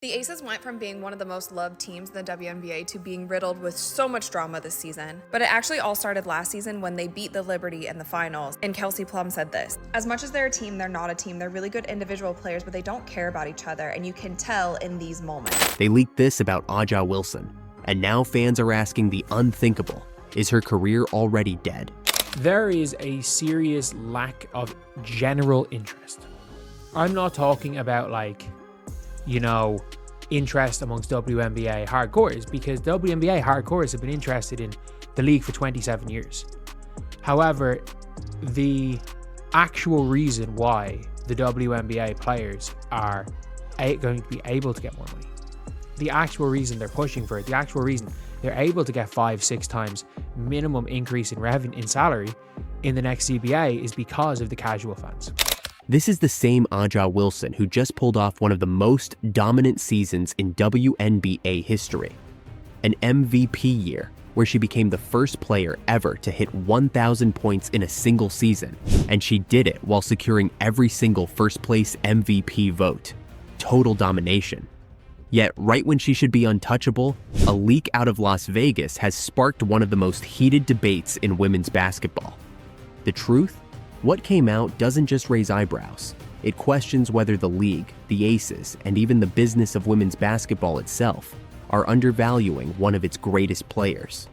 The Aces went from being one of the most loved teams in the WNBA to being riddled with so much drama this season. But it actually all started last season when they beat the Liberty in the finals, and Kelsey Plum said this: "As much as they're a team, they're not a team. They're really good individual players, but they don't care about each other, and you can tell in these moments." They leaked this about Aja Wilson, and now fans are asking the unthinkable. Is her career already dead? There is a serious lack of general interest. I'm not talking about interest amongst WNBA hardcores, because WNBA hardcores have been interested in the league for 27 years. However, the actual reason why the WNBA players are going to be able to get more money, the actual reason they're pushing for it, the actual reason they're able to get 5-6 times minimum increase in revenue in salary in the next CBA is because of the casual fans. This is the same Aja Wilson who just pulled off one of the most dominant seasons in WNBA history. An MVP year where she became the first player ever to hit 1,000 points in a single season, and she did it while securing every single first place MVP vote. Total domination. Yet right when she should be untouchable, a leak out of Las Vegas has sparked one of the most heated debates in women's basketball. The truth? What came out doesn't just raise eyebrows. It questions whether the league, the Aces, and even the business of women's basketball itself are undervaluing one of its greatest players.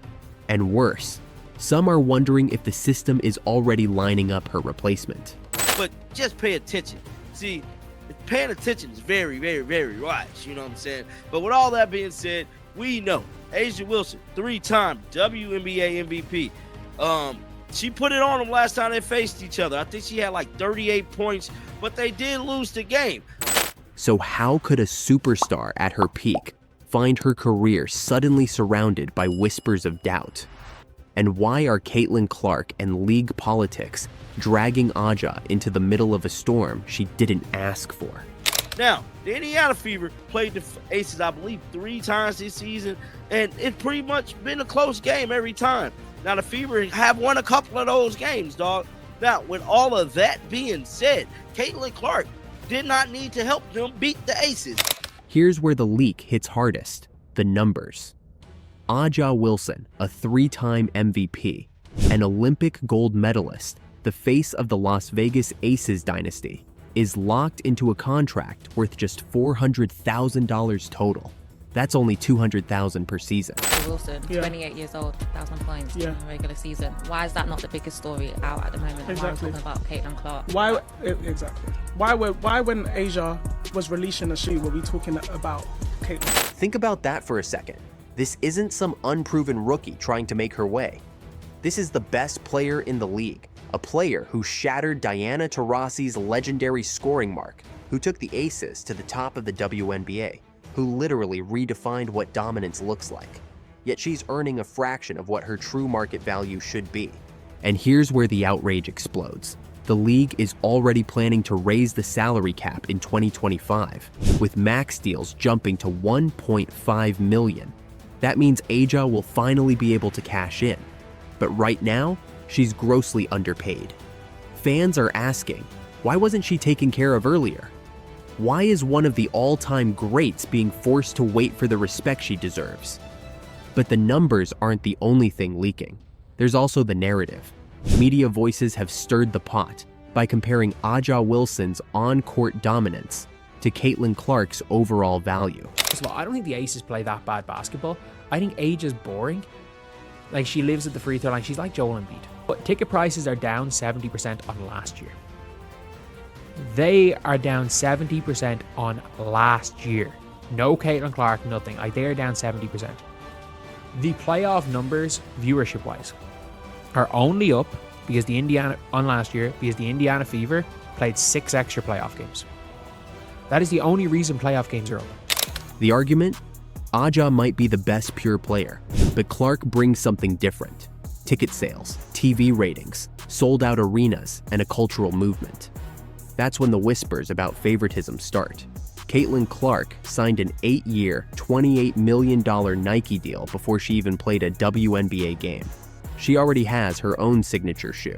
And worse, some are wondering if the system is already lining up her replacement. But just pay attention. See, paying attention is very, very, very wise, you know what I'm saying? But with all that being said, we know Aja Wilson, 3-time WNBA MVP. She put it on them last time they faced each other. I think she had like 38 points, but they did lose the game. So how could a superstar at her peak find her career suddenly surrounded by whispers of doubt? And why are Caitlin Clark and league politics dragging Aja into the middle of a storm she didn't ask for? Now, the Indiana Fever played the Aces, I believe, 3 times this season, and it's pretty much been a close game every time. Now, the Fever have won a couple of those games, dog. Now, with all of that being said, Caitlin Clark did not need to help them beat the Aces. Here's where the leak hits hardest: the numbers. Aja Wilson, a 3-time MVP, an Olympic gold medalist, the face of the Las Vegas Aces dynasty, is locked into a contract worth just $400,000 total. That's only $200,000 per season. Wilson, 28 years old, 1,000 points in a regular season. Why is that not the biggest story out at the moment? Exactly. Why are we talking about Caitlin Clark? Why when Aja was releasing a shoe, were we talking about Caitlin? Think about that for a second. This isn't some unproven rookie trying to make her way. This is the best player in the league, a player who shattered Diana Taurasi's legendary scoring mark, who took the Aces to the top of the WNBA, who literally redefined what dominance looks like. Yet she's earning a fraction of what her true market value should be. And here's where the outrage explodes. The league is already planning to raise the salary cap in 2025, with max deals jumping to $1.5 million. That means Aja will finally be able to cash in. But right now, she's grossly underpaid. Fans are asking, why wasn't she taken care of earlier? Why is one of the all-time greats being forced to wait for the respect she deserves? But the numbers aren't the only thing leaking. There's also the narrative. Media voices have stirred the pot by comparing Aja Wilson's on-court dominance to Caitlin Clark's overall value. First of all, I don't think the Aces play that bad basketball. I think Aja's boring. Like, she lives at the free throw line. She's like Joel Embiid. But ticket prices are down 70% on last year. They are down 70% on last year. No Caitlin Clark, nothing. They are down 70%. The playoff numbers, viewership-wise, are only up because the Indiana Fever played 6 extra playoff games. That is the only reason playoff games are up. The argument? Aja might be the best pure player, but Clark brings something different. Ticket sales, TV ratings, sold-out arenas, and a cultural movement. That's when the whispers about favoritism start. Caitlin Clark signed an 8-year, $28 million Nike deal before she even played a WNBA game. She already has her own signature shoe.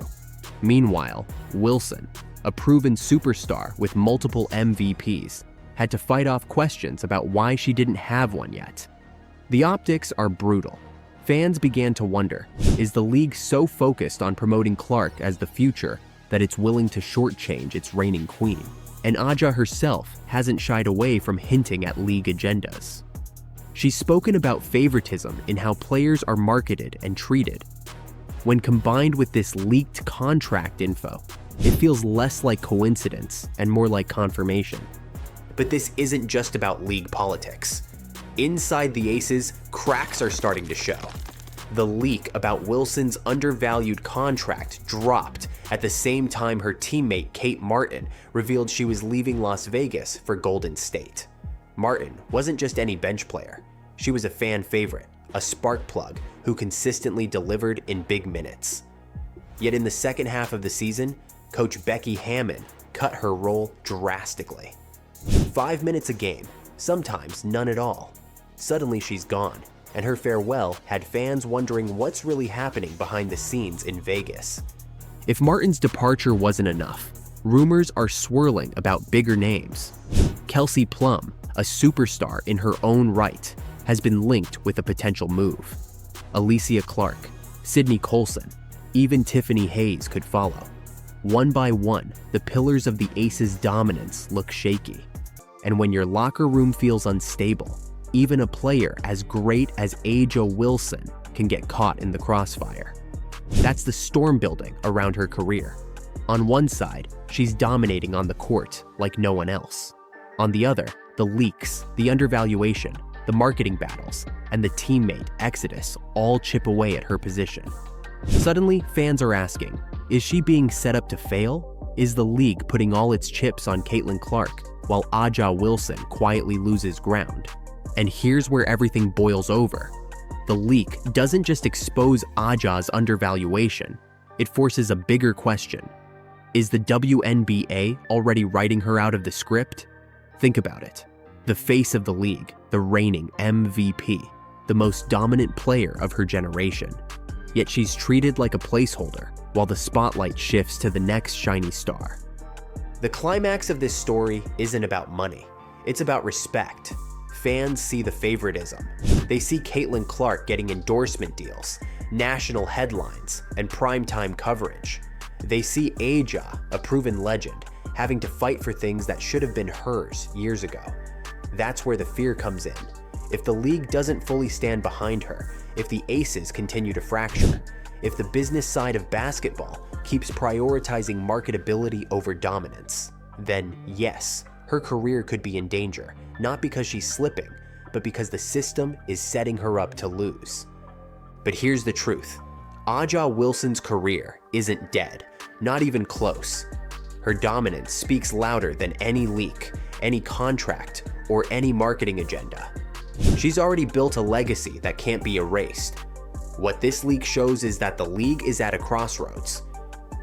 Meanwhile, Wilson, a proven superstar with multiple MVPs, had to fight off questions about why she didn't have one yet. The optics are brutal. Fans began to wonder, is the league so focused on promoting Clark as the future that it's willing to shortchange its reigning queen? And Aja herself hasn't shied away from hinting at league agendas. She's spoken about favoritism in how players are marketed and treated. When combined with this leaked contract info, it feels less like coincidence and more like confirmation. But this isn't just about league politics. Inside the Aces, cracks are starting to show. The leak about Wilson's undervalued contract dropped at the same time her teammate Kate Martin revealed she was leaving Las Vegas for Golden State. Martin wasn't just any bench player. She was a fan favorite, a spark plug who consistently delivered in big minutes. Yet in the second half of the season, Coach Becky Hammon cut her role drastically. 5 minutes a game, sometimes none at all. Suddenly she's gone, and her farewell had fans wondering what's really happening behind the scenes in Vegas. If Martin's departure wasn't enough, rumors are swirling about bigger names. Kelsey Plum, a superstar in her own right, has been linked with a potential move. Alicia Clark, Sydney Colson, even Tiffany Hayes could follow. One by one, the pillars of the Aces' dominance look shaky. And when your locker room feels unstable, even a player as great as Aja Wilson can get caught in the crossfire. That's the storm building around her career. On one side, she's dominating on the court like no one else. On the other, the leaks, the undervaluation, the marketing battles, and the teammate exodus all chip away at her position. Suddenly, fans are asking, is she being set up to fail? Is the league putting all its chips on Caitlin Clark while Aja Wilson quietly loses ground? And here's where everything boils over. The leak doesn't just expose Aja's undervaluation, it forces a bigger question. Is the WNBA already writing her out of the script? Think about it. The face of the league, the reigning MVP, the most dominant player of her generation. Yet she's treated like a placeholder while the spotlight shifts to the next shiny star. The climax of this story isn't about money, it's about respect. Fans see the favoritism. They see Caitlin Clark getting endorsement deals, national headlines, and primetime coverage. They see Aja, a proven legend, having to fight for things that should have been hers years ago. That's where the fear comes in. If the league doesn't fully stand behind her, if the Aces continue to fracture, if the business side of basketball keeps prioritizing marketability over dominance, then yes, her career could be in danger, not because she's slipping, but because the system is setting her up to lose. But here's the truth. Aja Wilson's career isn't dead, not even close. Her dominance speaks louder than any leak, any contract, or any marketing agenda. She's already built a legacy that can't be erased. What this leak shows is that the league is at a crossroads.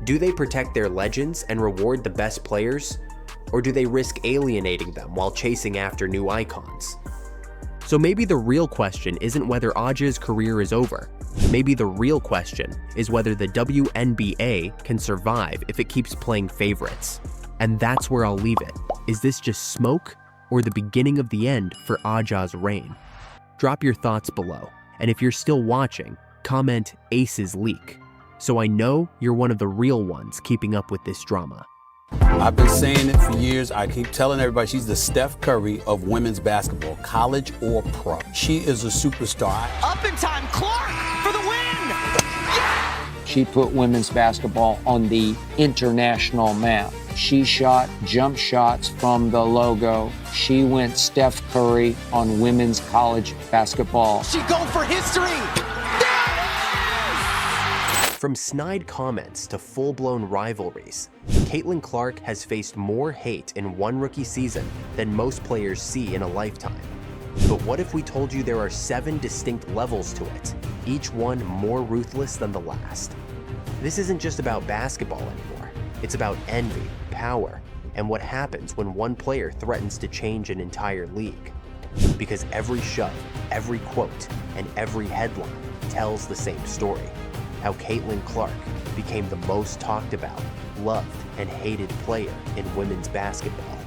Do they protect their legends and reward the best players? Or do they risk alienating them while chasing after new icons? So maybe the real question isn't whether Aja's career is over. Maybe the real question is whether the WNBA can survive if it keeps playing favorites. And that's where I'll leave it. Is this just smoke or the beginning of the end for Aja's reign? Drop your thoughts below. And if you're still watching, comment Aces Leak, so I know you're one of the real ones keeping up with this drama. I've been saying it for years. I keep telling everybody she's the Steph Curry of women's basketball, college or pro. She is a superstar. Up in time, Clark for the win! Yeah! She put women's basketball on the international map. She shot jump shots from the logo. She went Steph Curry on women's college basketball. She going for history! From snide comments to full-blown rivalries, Caitlin Clark has faced more hate in one rookie season than most players see in a lifetime. But what if we told you there are 7 distinct levels to it, each one more ruthless than the last? This isn't just about basketball anymore. It's about envy, power, and what happens when one player threatens to change an entire league. Because every shove, every quote, and every headline tells the same story. How Caitlin Clark became the most talked about, loved, and hated player in women's basketball.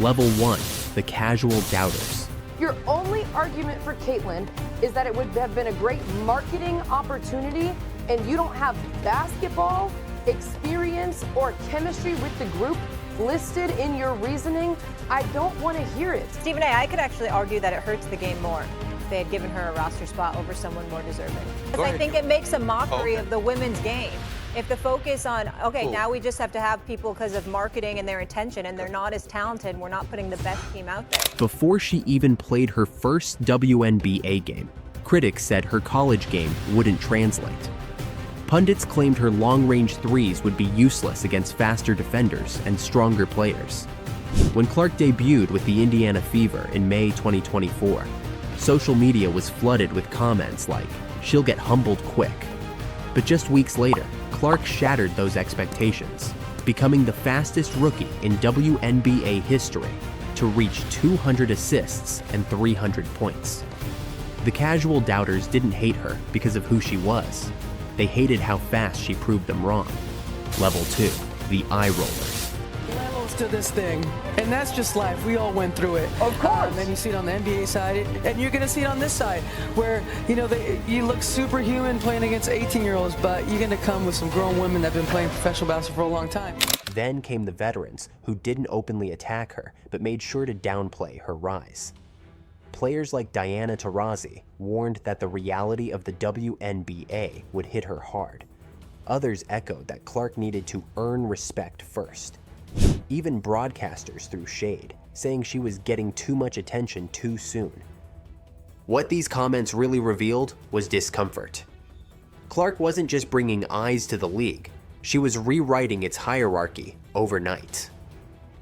Level 1, the casual doubters. Your only argument for Caitlin is that it would have been a great marketing opportunity, and you don't have basketball experience or chemistry with the group listed in your reasoning. I don't want to hear it. Stephen A., I could actually argue that it hurts the game more if they had given her a roster spot over someone more deserving. Because I think it makes a mockery of the women's game. If the focus on, now we just have to have people because of marketing and their intention, and they're not as talented, we're not putting the best team out there. Before she even played her first WNBA game, critics said her college game wouldn't translate. Pundits claimed her long-range threes would be useless against faster defenders and stronger players. When Clark debuted with the Indiana Fever in May 2024, social media was flooded with comments like, "She'll get humbled quick." But just weeks later, Clark shattered those expectations, becoming the fastest rookie in WNBA history to reach 200 assists and 300 points. The casual doubters didn't hate her because of who she was. They hated how fast she proved them wrong. Level 2, the eye rollers. Levels to this thing, and that's just life. We all went through it. Of course. And you see it on the NBA side, and you're going to see it on this side, where you look superhuman playing against 18-year-olds, but you're going to come with some grown women that have been playing professional basketball for a long time. Then came the veterans who didn't openly attack her, but made sure to downplay her rise. Players like Diana Taurasi warned that the reality of the WNBA would hit her hard. Others echoed that Clark needed to earn respect first. Even broadcasters threw shade, saying she was getting too much attention too soon. What these comments really revealed was discomfort. Clark wasn't just bringing eyes to the league, she was rewriting its hierarchy overnight.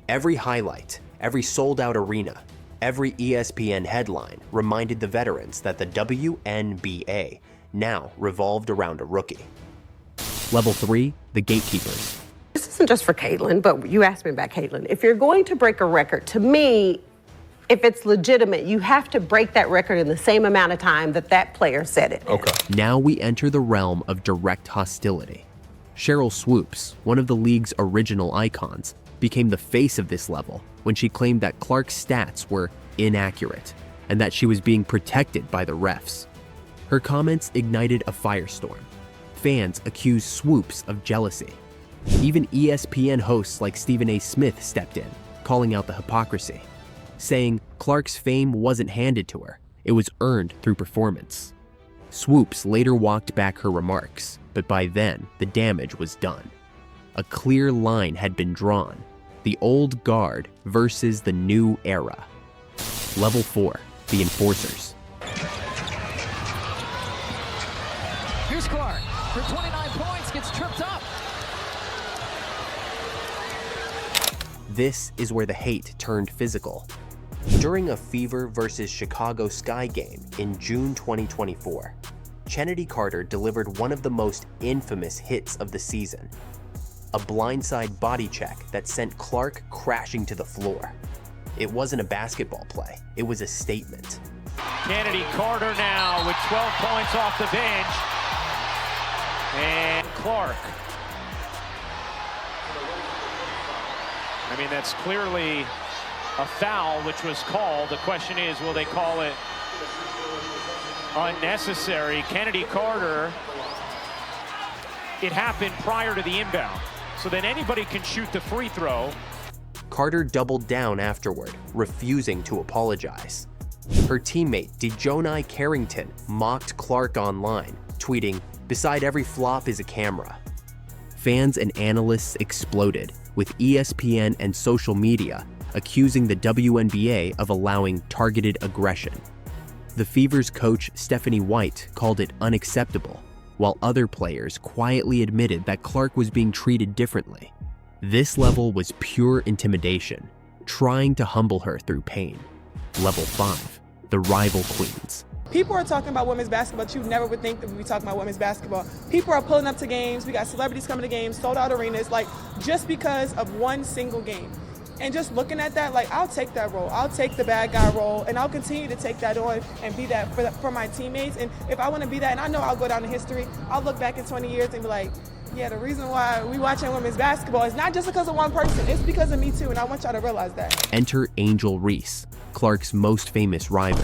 Every highlight, every sold-out arena, every ESPN headline reminded the veterans that the WNBA now revolved around a rookie. Level 3, the gatekeepers. This isn't just for Caitlin, but you asked me about Caitlin. If you're going to break a record, to me, if it's legitimate, you have to break that record in the same amount of time that that player set it. Okay. Now we enter the realm of direct hostility. Cheryl Swoops, one of the league's original icons, became the face of this level when she claimed that Clark's stats were inaccurate and that she was being protected by the refs. Her comments ignited a firestorm. Fans accused Swoops of jealousy. Even ESPN hosts like Stephen A. Smith stepped in, calling out the hypocrisy, saying Clark's fame wasn't handed to her, it was earned through performance. Swoops later walked back her remarks, but by then, the damage was done. A clear line had been drawn, the old guard versus the new era. Level 4, the enforcers. Here's Clark for 29 points, gets tripped up. This is where the hate turned physical. During a Fever versus Chicago Sky game in June 2024, Chennedy Carter delivered one of the most infamous hits of the season, a blindside body check that sent Clark crashing to the floor. It wasn't a basketball play, it was a statement. Chennedy Carter now with 12 points off the bench, and Clark. I mean, that's clearly a foul which was called. The question is, will they call it unnecessary? Chennedy Carter, it happened prior to the inbound, so then anybody can shoot the free throw. Carter doubled down afterward, refusing to apologize. Her teammate Dejonai Carrington mocked Clark online, tweeting, "Beside every flop is a camera." Fans and analysts exploded, with ESPN and social media accusing the WNBA of allowing targeted aggression. The Fever's coach Stephanie White called it unacceptable, while other players quietly admitted that Clark was being treated differently. This level was pure intimidation, trying to humble her through pain. Level 5, the rival queens. People are talking about women's basketball that you never would think that we'd be talking about women's basketball. People are pulling up to games. We got celebrities coming to games, sold out arenas, like just because of one single game. And just looking at that, like, I'll take that role. I'll take the bad guy role, and I'll continue to take that on and be that for my teammates. And if I want to be that, and I know I'll go down in history, I'll look back in 20 years and be like, Yeah, the reason why we watching women's basketball is not just because of one person. It's because of me too, and I want y'all to realize that. Enter Angel Reese, Clark's most famous rival.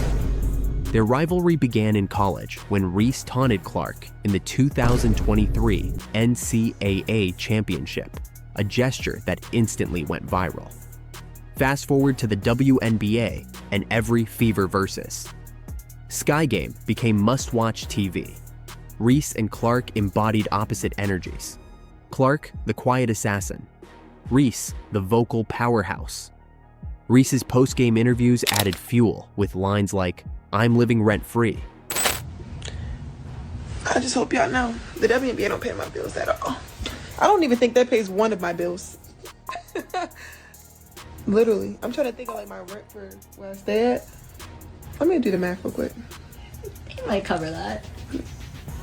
Their rivalry began in college when Reese taunted Clark in the 2023 NCAA championship, a gesture that instantly went viral. Fast forward to the WNBA and every Fever versus. Sky Game became must-watch TV. Reese and Clark embodied opposite energies. Clark, the quiet assassin. Reese, the vocal powerhouse. Reese's post-game interviews added fuel with lines like, "I'm living rent-free." I just hope y'all know the WNBA don't pay my bills at all. I don't even think that pays one of my bills. Literally. I'm trying to think of like my rent for where I stay at. Let me do the math real quick. It might cover that.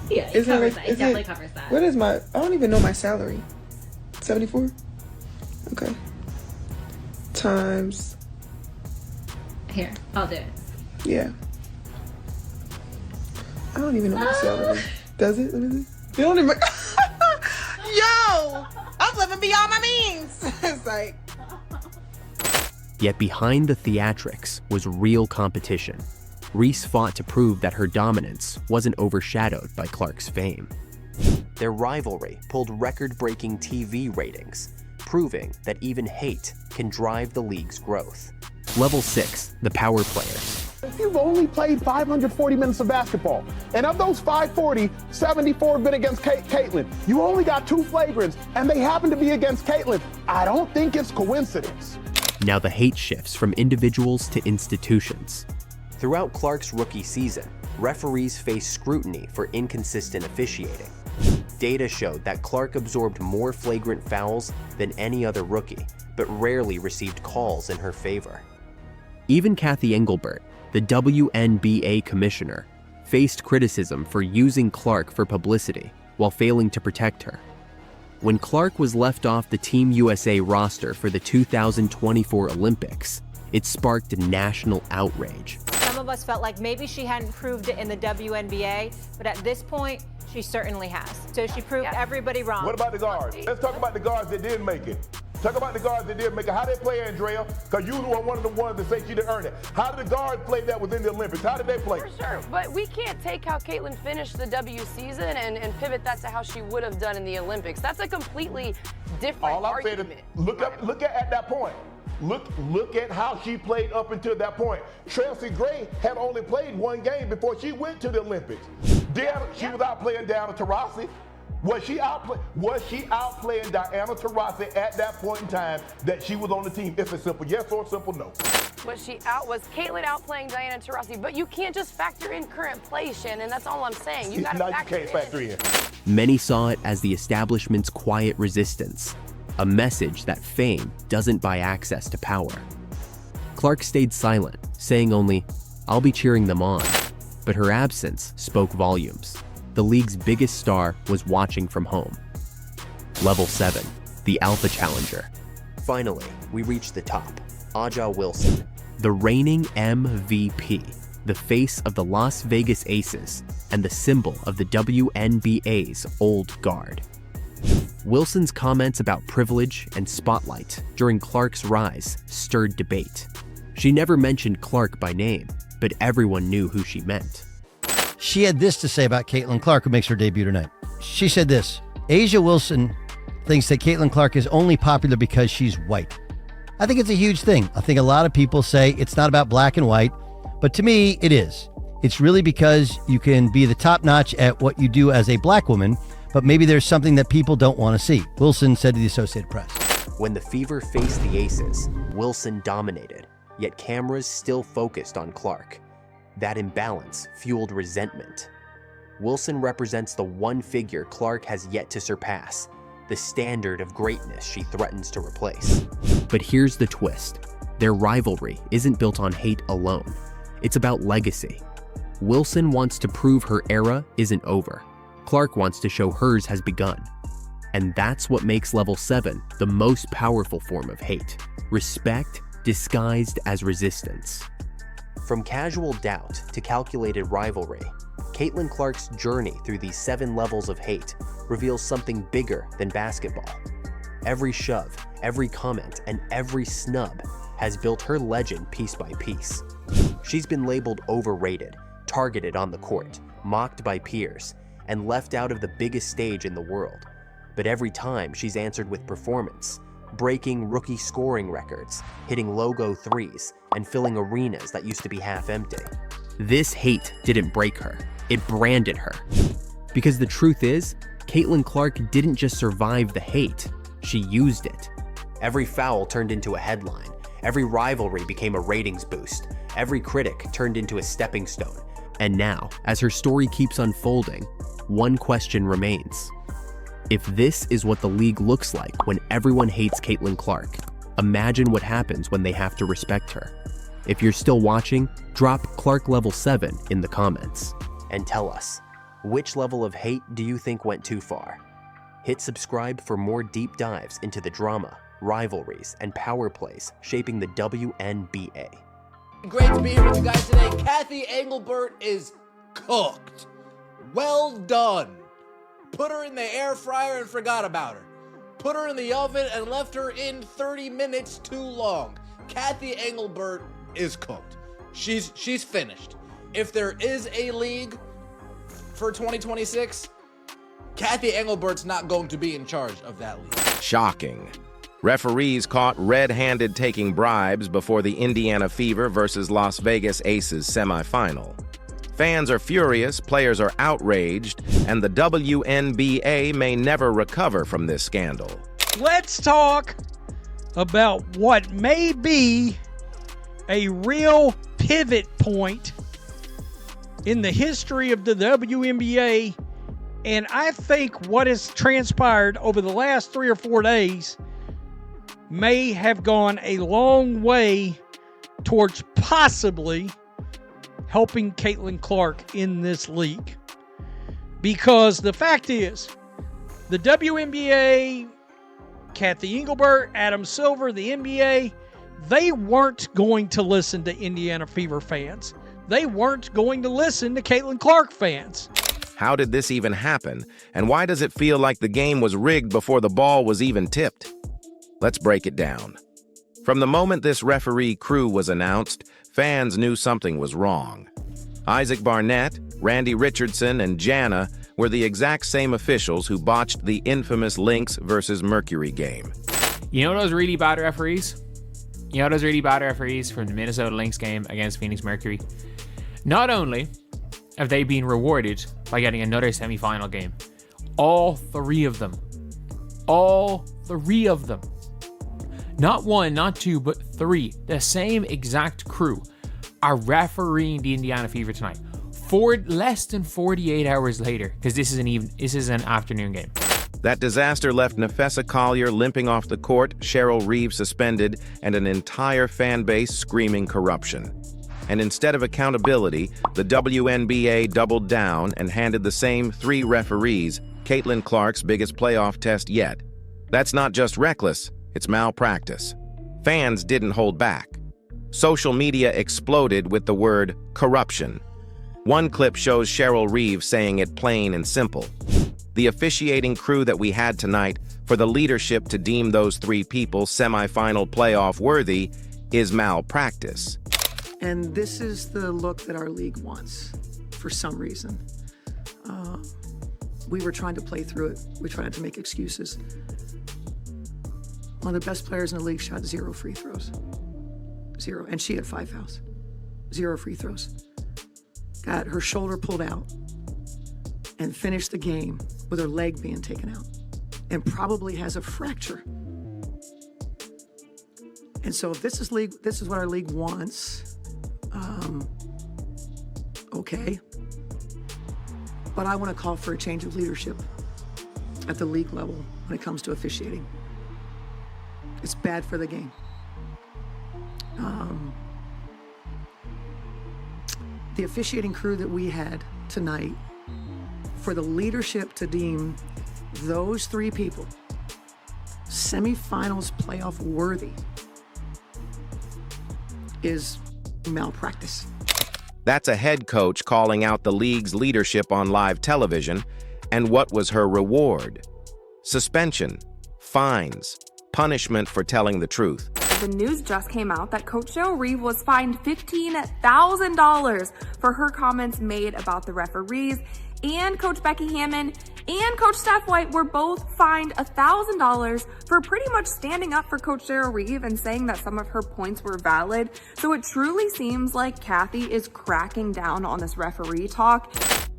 Yeah, it covers that. It definitely covers that. What is my, I don't even know my salary. 74? Okay. Times. Here, I'll do it. Yeah. I don't even know my salary. Does it? Let me see. You don't even. Yo! I'm living beyond my means. It's like. Yet behind the theatrics was real competition. Reese fought to prove that her dominance wasn't overshadowed by Clark's fame. Their rivalry pulled record-breaking TV ratings, proving that even hate can drive the league's growth. Level 6, the power players. You've only played 540 minutes of basketball, and of those 540, 74 have been against Caitlin. You only got 2 flagrants, and they happen to be against Caitlin. I don't think it's coincidence. Now the hate shifts from individuals to institutions. Throughout Clark's rookie season, referees faced scrutiny for inconsistent officiating. Data showed that Clark absorbed more flagrant fouls than any other rookie, but rarely received calls in her favor. Even Kathy Engelbert, the WNBA commissioner, faced criticism for using Clark for publicity while failing to protect her. When Clark was left off the Team USA roster for the 2024 Olympics, it sparked national outrage. Some of us felt like maybe she hadn't proved it in the WNBA, but at this point, she certainly has. So she proved everybody wrong. What about the guards? Let's talk about the guards that did make it. Talk about the guards that did make it. How they play, Andrea? Because you were one of the ones that say she didn't earn it. How did the guards play that within the Olympics? How did they play? For sure, but we can't take how Caitlin finished the W season and pivot that to how she would have done in the Olympics. That's a completely different argument. All I'm saying is look at that point. Look at how she played up until that point. Tracy Gray had only played 1 game before she went to the Olympics. She was outplaying Diana Taurasi. Was she outplaying Diana Taurasi at that point in time that she was on the team? It's a simple yes or a simple no. Was Caitlin outplaying Diana Taurasi? But you can't just factor in current play, Shannon. That's all I'm saying. You gotta factor in. Many saw it as the establishment's quiet resistance, a message that fame doesn't buy access to power. Clark stayed silent, saying only, "I'll be cheering them on," but her absence spoke volumes. The league's biggest star was watching from home. Level 7, the Alpha Challenger. Finally, we reached the top, Aja Wilson, the reigning MVP, the face of the Las Vegas Aces, and the symbol of the WNBA's old guard. Wilson's comments about privilege and spotlight during Clark's rise stirred debate. She never mentioned Clark by name, but everyone knew who she meant. She had this to say about Caitlin Clark, who makes her debut tonight. She said this: Aja Wilson thinks that Caitlin Clark is only popular because she's white. I think it's a huge thing. I think a lot of people say it's not about black and white, but to me, it is. It's really because you can be the top notch at what you do as a black woman, but maybe there's something that people don't want to see, Wilson said to the Associated Press. When the Fever faced the Aces, Wilson dominated, yet cameras still focused on Clark. That imbalance fueled resentment. Wilson represents the one figure Clark has yet to surpass, the standard of greatness she threatens to replace. But here's the twist. Their rivalry isn't built on hate alone. It's about legacy. Wilson wants to prove her era isn't over. Clark wants to show hers has begun. And that's what makes Level 7 the most powerful form of hate. Respect disguised as resistance. From casual doubt to calculated rivalry, Caitlin Clark's journey through these 7 levels of hate reveals something bigger than basketball. Every shove, every comment, and every snub has built her legend piece by piece. She's been labeled overrated, targeted on the court, mocked by peers, and left out of the biggest stage in the world. But every time she's answered with performance, breaking rookie scoring records, hitting logo threes, and filling arenas that used to be half empty. This hate didn't break her, it branded her. Because the truth is, Caitlin Clark didn't just survive the hate, she used it. Every foul turned into a headline, every rivalry became a ratings boost, every critic turned into a stepping stone. And now, as her story keeps unfolding, one question remains. If this is what the league looks like when everyone hates Caitlin Clark, imagine what happens when they have to respect her. If you're still watching, drop Clark Level 7 in the comments. And tell us, which level of hate do you think went too far? Hit subscribe for more deep dives into the drama, rivalries, and power plays shaping the WNBA. Great to be here with you guys today. Kathy Engelbert is cooked. Well done. Put her in the air fryer and forgot about her. Put her in the oven and left her in 30 minutes too long. Kathy Engelbert is cooked. She's finished. If there is a league for 2026, Kathy Engelbert's not going to be in charge of that league. Shocking. Referees caught red-handed taking bribes before the Indiana Fever versus Las Vegas Aces semifinal. Fans are furious, players are outraged, and the WNBA may never recover from this scandal. Let's talk about what may be a real pivot point in the history of the WNBA, and I think what has transpired over the last 3 or 4 days may have gone a long way towards possibly helping Caitlin Clark in this league. Because the fact is, the WNBA, Kathy Engelbert, Adam Silver, the NBA, they weren't going to listen to Indiana Fever fans. They weren't going to listen to Caitlin Clark fans. How did this even happen? And why does it feel like the game was rigged before the ball was even tipped? Let's break it down. From the moment this referee crew was announced, fans knew something was wrong. Isaac Barnett, Randy Richardson, and Jana were the exact same officials who botched the infamous Lynx versus Mercury game. You know those really bad referees? You know those really bad referees from the Minnesota Lynx game against Phoenix Mercury? Not only have they been rewarded by getting another semifinal game, all three of them, not one, not two, but three, the same exact crew are refereeing the Indiana Fever tonight. Less than 48 hours later, because this is an afternoon game. That disaster left Nafessa Collier limping off the court, Cheryl Reeves suspended, and an entire fan base screaming corruption. And instead of accountability, the WNBA doubled down and handed the same 3 referees Caitlin Clark's biggest playoff test yet. That's not just reckless, it's malpractice. Fans didn't hold back. Social media exploded with the word corruption. One clip shows Cheryl Reeves saying it plain and simple. The officiating crew that we had tonight, for the leadership to deem those 3 people semifinal playoff worthy, is malpractice. And this is the look that our league wants for some reason. We were trying to play through it. We tried not to make excuses. One of the best players in the league shot 0 free throws. 0. And she had 5 fouls. 0 free throws. Got her shoulder pulled out and finished the game with her leg being taken out and probably has a fracture. And so if this is what our league wants, okay. But I want to call for a change of leadership at the league level when it comes to officiating. It's bad for the game. The officiating crew that we had tonight, for the leadership to deem those 3 people semifinals playoff worthy is malpractice. That's a head coach calling out the league's leadership on live television, And what was her reward? Suspension, fines, punishment for telling the truth. The news just came out that Coach Cheryl Reeve was fined $15,000 for her comments made about the referees, and Coach Becky Hammond and Coach Steph White were both fined $1,000 for pretty much standing up for Coach Cheryl Reeve and saying that some of her points were valid. So it truly seems like Kathy is cracking down on this referee talk.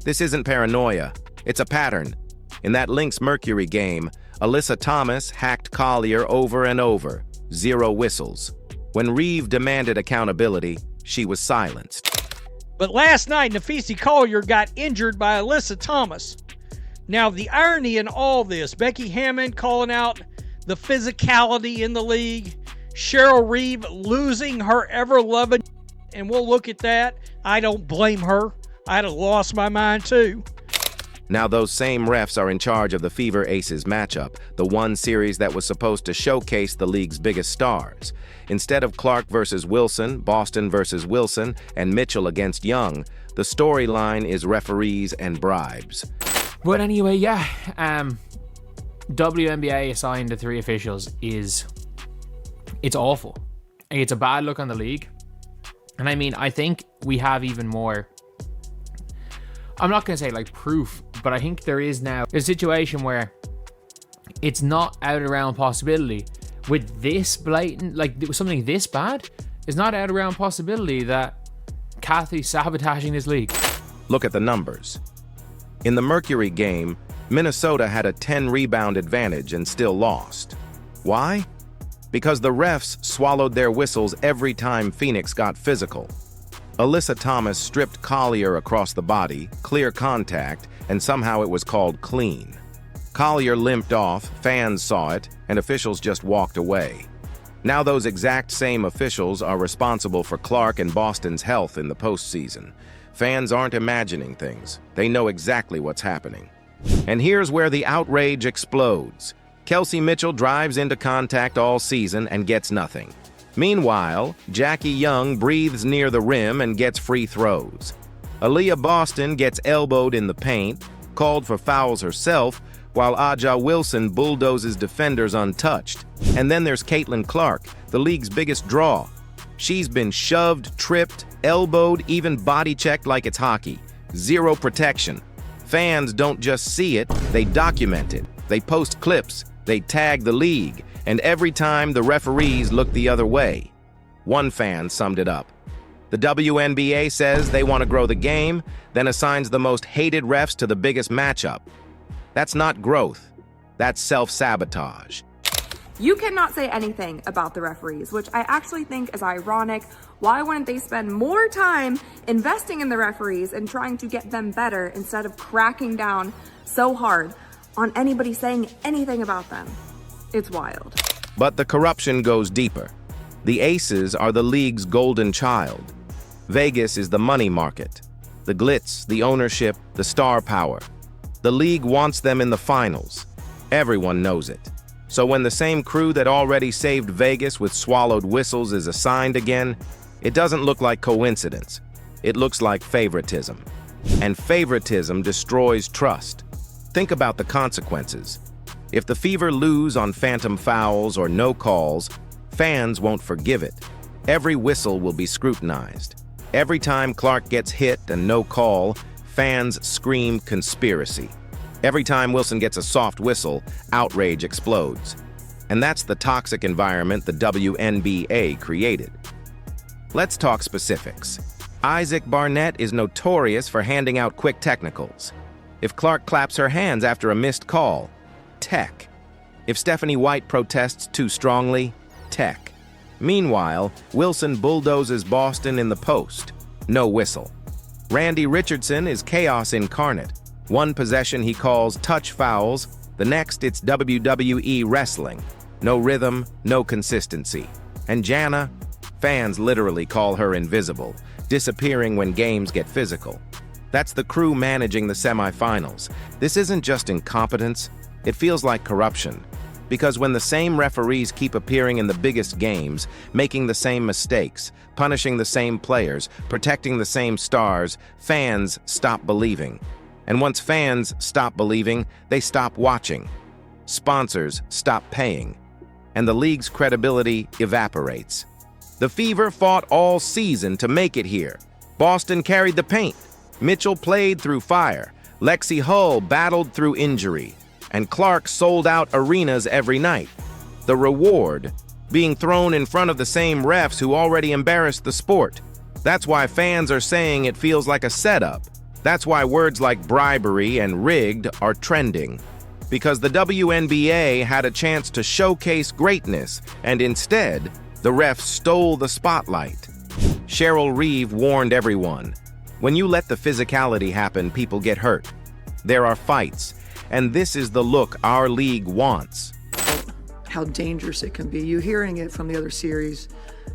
This isn't paranoia, it's a pattern. In that Lynx Mercury game, Alyssa Thomas hacked Collier over and over, 0 whistles. When Reeve demanded accountability, she was silenced. But last night, Nafisi Collier got injured by Alyssa Thomas. Now, the irony in all this, Becky Hammond calling out the physicality in the league, Cheryl Reeve losing her ever-loving, and we'll look at that. I don't blame her. I'd have lost my mind too. Now those same refs are in charge of the Fever Aces matchup, the one series that was supposed to showcase the league's biggest stars. Instead of Clark versus Wilson, Boston versus Wilson, and Mitchell against Young, the storyline is referees and bribes. But anyway, yeah, WNBA assigned to 3 officials it's awful. It's a bad look on the league. And I mean, I think we have even more, I'm not going to say like proof, but I think there is now a situation where it's not out of realm possibility with this blatant, like something this bad, it's not out of realm possibility that Kathy's sabotaging this league. Look at the numbers. In the Mercury game, Minnesota had a 10-rebound advantage and still lost. Why? Because the refs swallowed their whistles every time Phoenix got physical. Alyssa Thomas stripped Collier across the body, clear contact, and somehow it was called clean. Collier limped off, fans saw it, and officials just walked away. Now those exact same officials are responsible for Clark and Boston's health in the postseason. Fans aren't imagining things. They know exactly what's happening. And here's where the outrage explodes. Kelsey Mitchell drives into contact all season and gets nothing. Meanwhile, Jackie Young breathes near the rim and gets free throws. Aaliyah Boston gets elbowed in the paint, called for fouls herself, while Aja Wilson bulldozes defenders untouched. And then there's Caitlin Clark, the league's biggest draw. She's been shoved, tripped, elbowed, even body-checked like it's hockey. 0 protection. Fans don't just see it, they document it. They post clips, they tag the league, and every time the referees look the other way. One fan summed it up. The WNBA says they want to grow the game, then assigns the most hated refs to the biggest matchup. That's not growth. That's self-sabotage. You cannot say anything about the referees, which I actually think is ironic. Why wouldn't they spend more time investing in the referees and trying to get them better instead of cracking down so hard on anybody saying anything about them? It's wild. But the corruption goes deeper. The Aces are the league's golden child. Vegas is the money market. The glitz, the ownership, the star power. The league wants them in the finals. Everyone knows it. So when the same crew that already saved Vegas with swallowed whistles is assigned again, it doesn't look like coincidence. It looks like favoritism. And favoritism destroys trust. Think about the consequences. If the Fever lose on phantom fouls or no calls, fans won't forgive it. Every whistle will be scrutinized. Every time Clark gets hit and no call, fans scream conspiracy. Every time Wilson gets a soft whistle, outrage explodes. And that's the toxic environment the WNBA created. Let's talk specifics. Isaac Barnett is notorious for handing out quick technicals. If Clark claps her hands after a missed call, tech. If Stephanie White protests too strongly, tech. Meanwhile, Wilson bulldozes Boston in the post. No whistle. Randy Richardson is chaos incarnate. One possession he calls touch fouls, the next it's WWE wrestling. No rhythm, no consistency. And Jana, fans literally call her invisible, disappearing when games get physical. That's the crew managing the semifinals. This isn't just incompetence, it feels like corruption. Because when the same referees keep appearing in the biggest games, making the same mistakes, punishing the same players, protecting the same stars, fans stop believing. And once fans stop believing, they stop watching. Sponsors stop paying. And the league's credibility evaporates. The Fever fought all season to make it here. Boston carried the paint. Mitchell played through fire. Lexi Hull battled through injury. And Clark sold out arenas every night. The reward, being thrown in front of the same refs who already embarrassed the sport. That's why fans are saying it feels like a setup. That's why words like bribery and rigged are trending. Because the WNBA had a chance to showcase greatness, and instead, the refs stole the spotlight. Cheryl Reeve warned everyone, when you let the physicality happen, people get hurt. There are fights, and this is the look our league wants. How dangerous it can be. You're hearing it from the other series.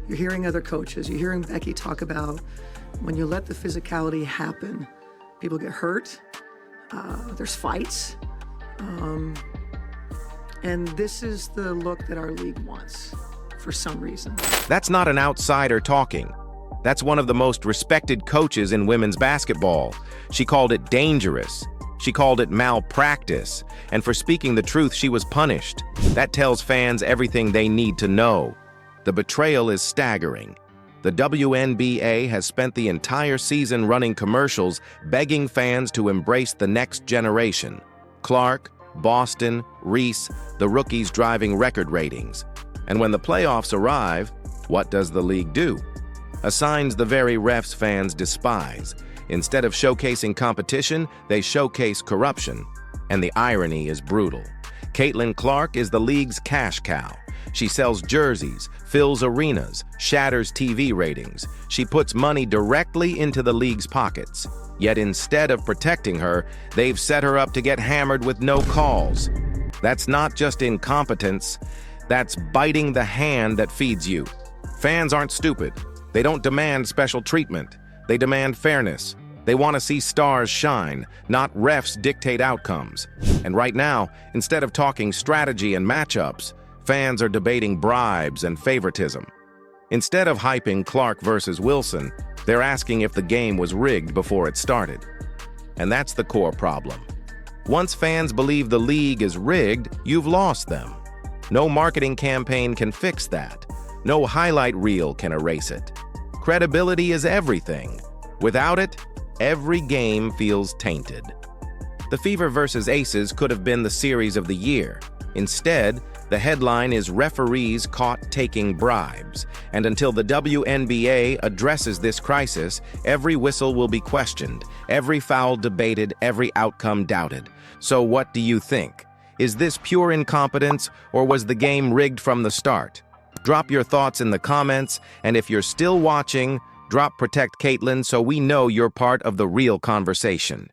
You're hearing other coaches. You're hearing Becky talk about when you let the physicality happen, people get hurt. There's fights. And this is the look that our league wants for some reason. That's not an outsider talking. That's one of the most respected coaches in women's basketball. She called it dangerous. She called it malpractice. And for speaking the truth, she was punished. That tells fans everything they need to know. The betrayal is staggering. The WNBA has spent the entire season running commercials begging fans to embrace the next generation. Clark, Boston, Reese, the rookies driving record ratings. And when the playoffs arrive, what does the league do? Assigns the very refs fans despise. Instead of showcasing competition, they showcase corruption. And the irony is brutal. Caitlin Clark is the league's cash cow. She sells jerseys, fills arenas, shatters TV ratings. She puts money directly into the league's pockets. Yet instead of protecting her, they've set her up to get hammered with no calls. That's not just incompetence, that's biting the hand that feeds you. Fans aren't stupid. They don't demand special treatment. They demand fairness. They want to see stars shine, not refs dictate outcomes. And right now, instead of talking strategy and matchups, fans are debating bribes and favoritism. Instead of hyping Clark versus Wilson, they're asking if the game was rigged before it started. And that's the core problem. Once fans believe the league is rigged, you've lost them. No marketing campaign can fix that. No highlight reel can erase it. Credibility is everything. Without it, every game feels tainted. The Fever versus Aces could have been the series of the year. Instead, the headline is referees caught taking bribes. And until the WNBA addresses this crisis, every whistle will be questioned, every foul debated, every outcome doubted. So what do you think? Is this pure incompetence, or was the game rigged from the start? Drop your thoughts in the comments, and if you're still watching, drop Protect Caitlin so we know you're part of the real conversation.